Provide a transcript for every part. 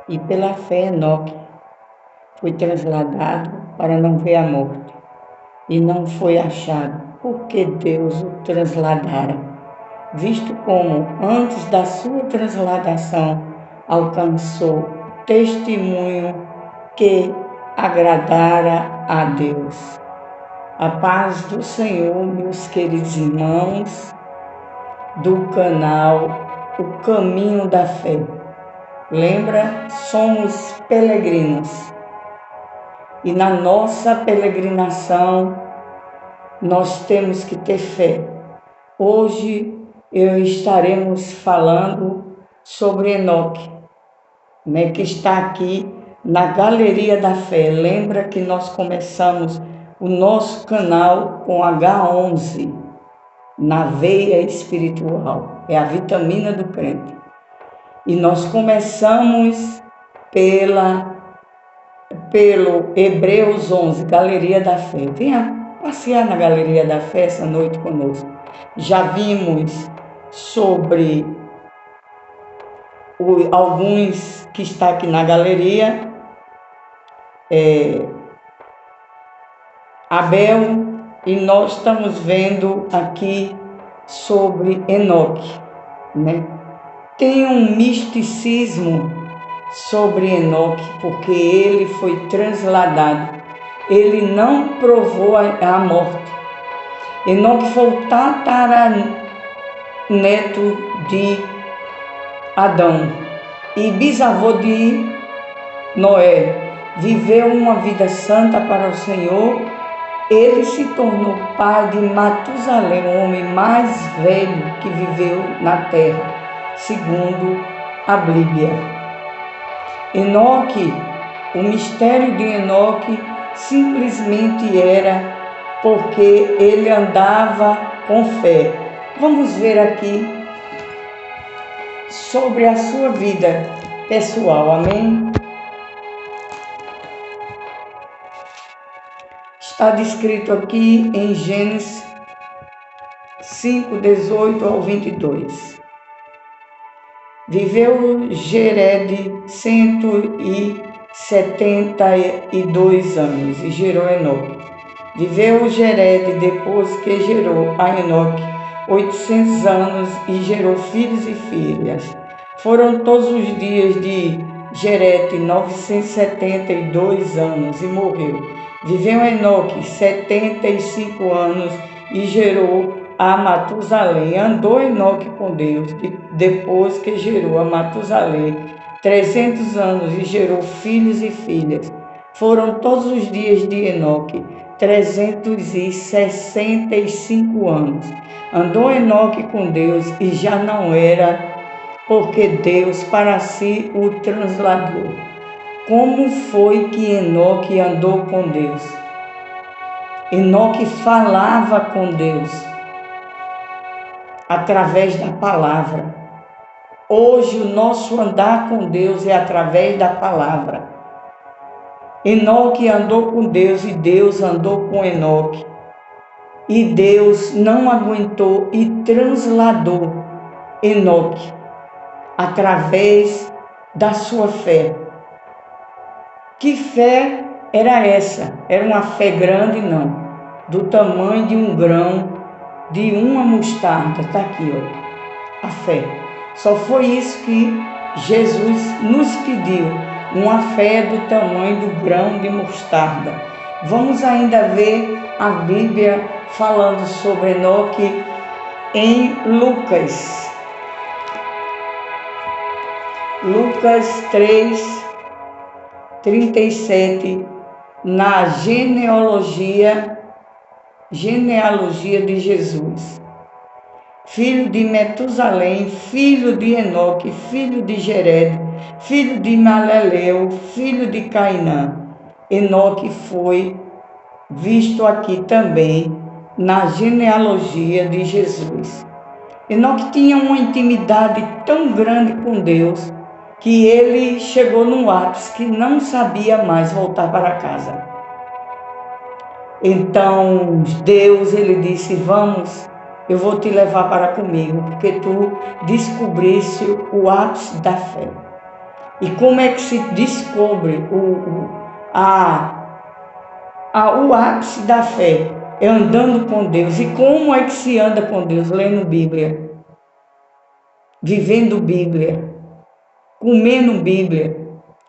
E pela fé Enoque foi trasladado para não ver a morte, e não foi achado, porque Deus o trasladara, visto como, antes da sua transladação, alcançou testemunho que agradara a Deus. A paz do Senhor, meus queridos irmãos, do canal O Caminho da Fé. Lembra, somos peregrinos. E na nossa peregrinação, nós temos que ter fé. Hoje estaremos falando sobre Enoque, que está aqui na Galeria da Fé. Lembra que nós começamos o nosso canal com H11, na veia espiritual, é a vitamina do crente. E nós começamos pelo Hebreus 11, Galeria da Fé. Venha passear na Galeria da Fé essa noite conosco. Já vimos sobre alguns que está aqui na galeria, Abel, e nós estamos vendo aqui sobre Enoque, Tem um misticismo sobre Enoque, porque ele foi transladado. Ele não provou a morte. Enoque foi o tataraneto de Adão e bisavô de Noé. Viveu uma vida santa para o Senhor. Ele se tornou pai de Matusalém, o homem mais velho que viveu na terra, segundo a Bíblia. Enoque, o mistério de Enoque simplesmente era porque ele andava com fé. Vamos ver aqui sobre a sua vida pessoal, amém? Está descrito aqui em Gênesis 5, 18 ao 22. Viveu Jered 172 anos e gerou Enoque. Viveu Jered depois que gerou a Enoque 800 anos e gerou filhos e filhas. Foram todos os dias de Jered 972 anos e morreu. Viveu Enoque 75 anos e gerou a Matusalém. Andou Enoque com Deus depois que gerou a Matusalém 300 anos e gerou filhos e filhas. Foram todos os dias de Enoque 365 anos. Andou Enoque com Deus e já não era, porque Deus para si o transladou. Como foi que Enoque andou com Deus? Enoque falava com Deus através da palavra. Hoje o nosso andar com Deus é através da palavra. Enoque andou com Deus e Deus andou com Enoque. E Deus não aguentou e transladou Enoque através da sua fé. Que fé era essa? Era uma fé grande? Não. Do tamanho de um grão, de uma mostarda. Está aqui, ó, a fé. Só foi isso que Jesus nos pediu. Uma fé do tamanho do grão de mostarda. Vamos ainda ver a Bíblia falando sobre Enoque em Lucas. Lucas 3, 37, na genealogia de Jesus. Filho de Metusalém, filho de Enoque, filho de Jered, filho de Maleleu, filho de Cainã. Enoque foi visto aqui também na genealogia de Jesus. Enoque tinha uma intimidade tão grande com Deus que ele chegou num ápice que não sabia mais voltar para casa. Então Deus, ele disse: vamos, eu vou te levar para comigo, porque tu descobriste o ápice da fé. E como é que se descobre o ápice da fé? É andando com Deus. E como é que se anda com Deus? Lendo Bíblia, vivendo Bíblia, comendo Bíblia.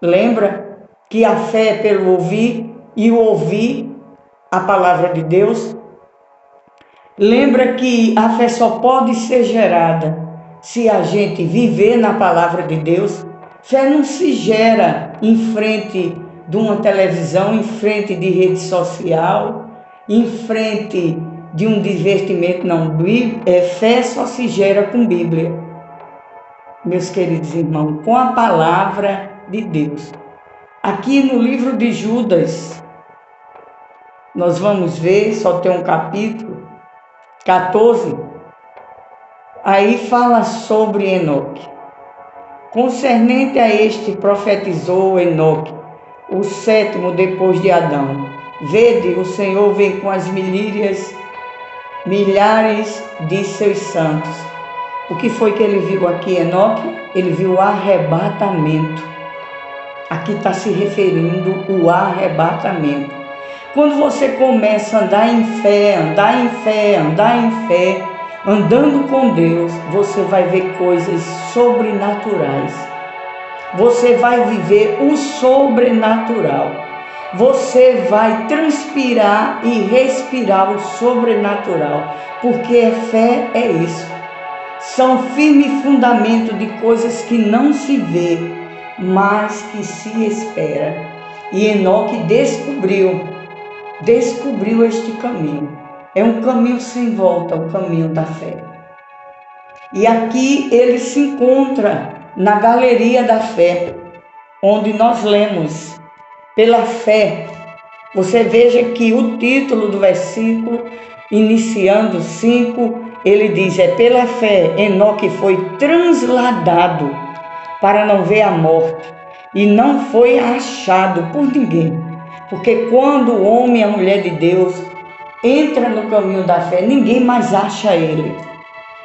Lembra que a fé é pelo ouvir e o ouvir a palavra de Deus? Lembra que a fé só pode ser gerada se a gente viver na palavra de Deus. Fé não se gera em frente de uma televisão, em frente de rede social, em frente de um divertimento, não. Fé só se gera com Bíblia, meus queridos irmãos, com a palavra de Deus. Aqui no livro de Judas, nós vamos ver, só tem um capítulo, 14, aí fala sobre Enoque. Concernente a este profetizou Enoque, o sétimo depois de Adão. Vede, o Senhor vem com as milhares de seus santos. O que foi que ele viu aqui, Enoque? Ele viu o arrebatamento. Aqui está se referindo o arrebatamento. Quando você começa a andar em fé, andando com Deus, você vai ver coisas sobrenaturais. Você vai viver o sobrenatural. Você vai transpirar e respirar o sobrenatural, porque a fé é isso. São firme fundamento de coisas que não se vê, mas que se espera. E Enoque descobriu este caminho. É um caminho sem volta, o caminho da fé. E aqui ele se encontra na galeria da fé, onde nós lemos, pela fé. Você veja que o título do versículo, iniciando 5, ele diz, é pela fé, Enoque foi transladado para não ver a morte, e não foi achado por ninguém. Porque quando o homem e a mulher de Deus entra no caminho da fé, ninguém mais acha ele.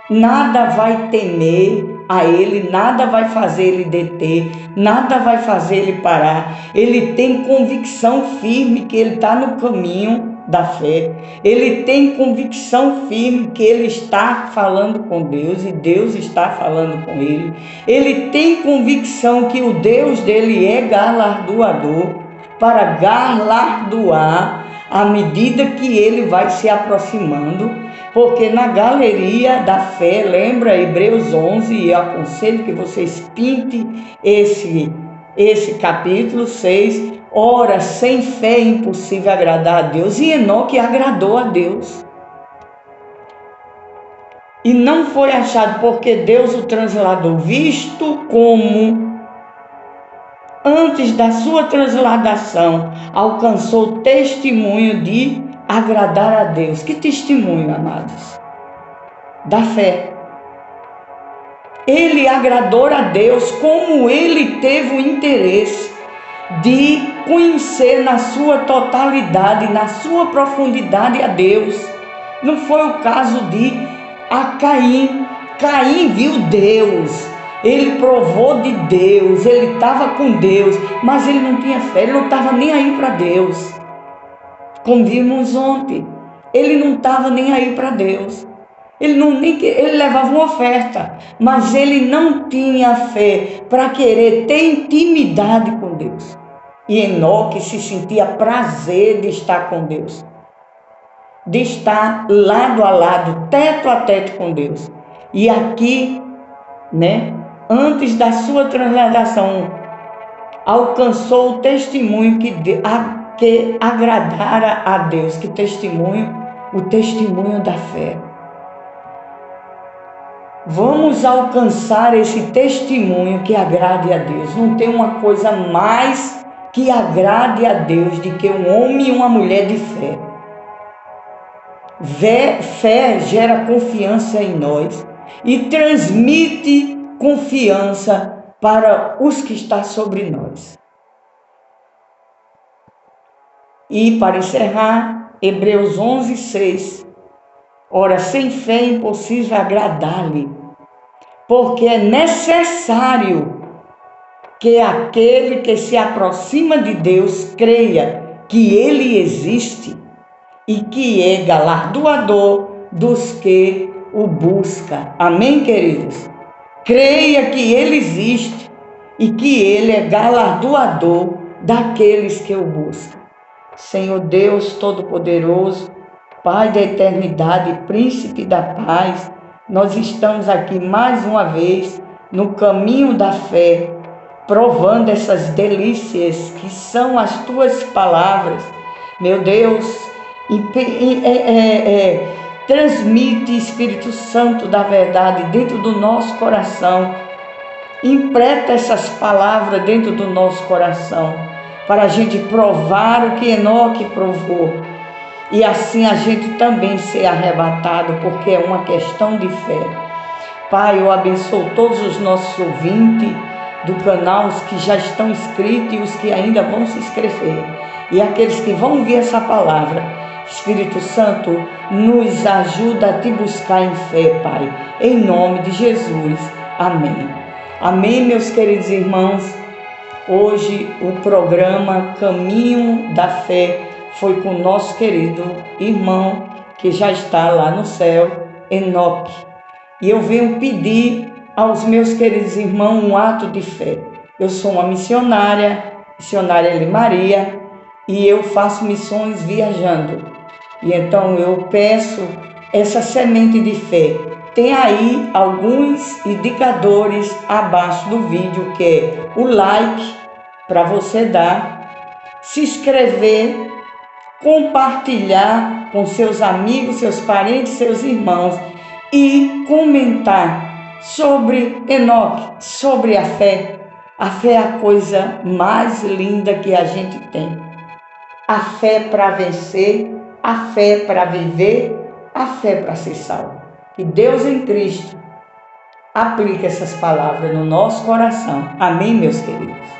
Nada vai temer a ele, nada vai fazer ele deter, nada vai fazer ele parar. Ele tem convicção firme que ele está no caminho da fé. Ele tem convicção firme que ele está falando com Deus e Deus está falando com ele. Ele tem convicção que o Deus dele é galardoador, para galardoar à medida que ele vai se aproximando, porque na galeria da fé, lembra Hebreus 11, e eu aconselho que vocês pintem esse capítulo 6, ora, sem fé é impossível agradar a Deus, e Enoque agradou a Deus. E não foi achado porque Deus o transladou, visto como antes da sua transladação, alcançou testemunho de agradar a Deus. Que testemunho, amados? Da fé. Ele agradou a Deus, como ele teve o interesse de conhecer na sua totalidade, na sua profundidade a Deus. Não foi o caso de Caim. Caim viu Deus. Ele provou de Deus, ele estava com Deus, mas ele não tinha fé, ele não estava nem aí para Deus. Como vimos ontem, ele não estava nem aí para Deus. Ele levava uma oferta, mas ele não tinha fé para querer ter intimidade com Deus. E Enoque se sentia prazer de estar com Deus, de estar lado a lado, teto a teto com Deus. E aqui, antes da sua transladação, alcançou o testemunho que agradara a Deus. Que testemunho? O testemunho da fé. Vamos alcançar esse testemunho que agrade a Deus. Não tem uma coisa mais que agrade a Deus do que um homem e uma mulher de fé. Fé gera confiança em nós e transmite confiança para os que estão sobre nós. E para encerrar, Hebreus 11, 6. Ora, sem fé é impossível agradar-lhe, porque é necessário que aquele que se aproxima de Deus creia que Ele existe e que é galardoador dos que o buscam. Amém, queridos? Creia que Ele existe e que Ele é galardoador daqueles que o buscam. Senhor Deus Todo-Poderoso, Pai da eternidade, Príncipe da paz, nós estamos aqui mais uma vez no caminho da fé, provando essas delícias que são as Tuas palavras. Meu Deus, transmite, Espírito Santo da verdade dentro do nosso coração. Impreta essas palavras dentro do nosso coração, para a gente provar o que Enoque provou. E assim a gente também ser arrebatado, porque é uma questão de fé. Pai, eu abençoo todos os nossos ouvintes do canal, os que já estão inscritos e os que ainda vão se inscrever. E aqueles que vão ouvir essa palavra. Espírito Santo, nos ajuda a te buscar em fé, Pai. Em nome de Jesus. Amém. Amém, meus queridos irmãos. Hoje o programa Caminho da Fé foi com o nosso querido irmão, que já está lá no céu, Enoque. E eu venho pedir aos meus queridos irmãos um ato de fé. Eu sou uma missionária Elimaria, e eu faço missões viajando. E então eu peço essa semente de fé. Tem aí alguns indicadores abaixo do vídeo, que é o like para você dar, se inscrever, compartilhar com seus amigos, seus parentes, seus irmãos e comentar sobre Enoque, sobre a fé. A fé é a coisa mais linda que a gente tem. A fé para vencer, a fé para viver, a fé para ser salvo. Que Deus em Cristo aplique essas palavras no nosso coração. Amém, meus queridos?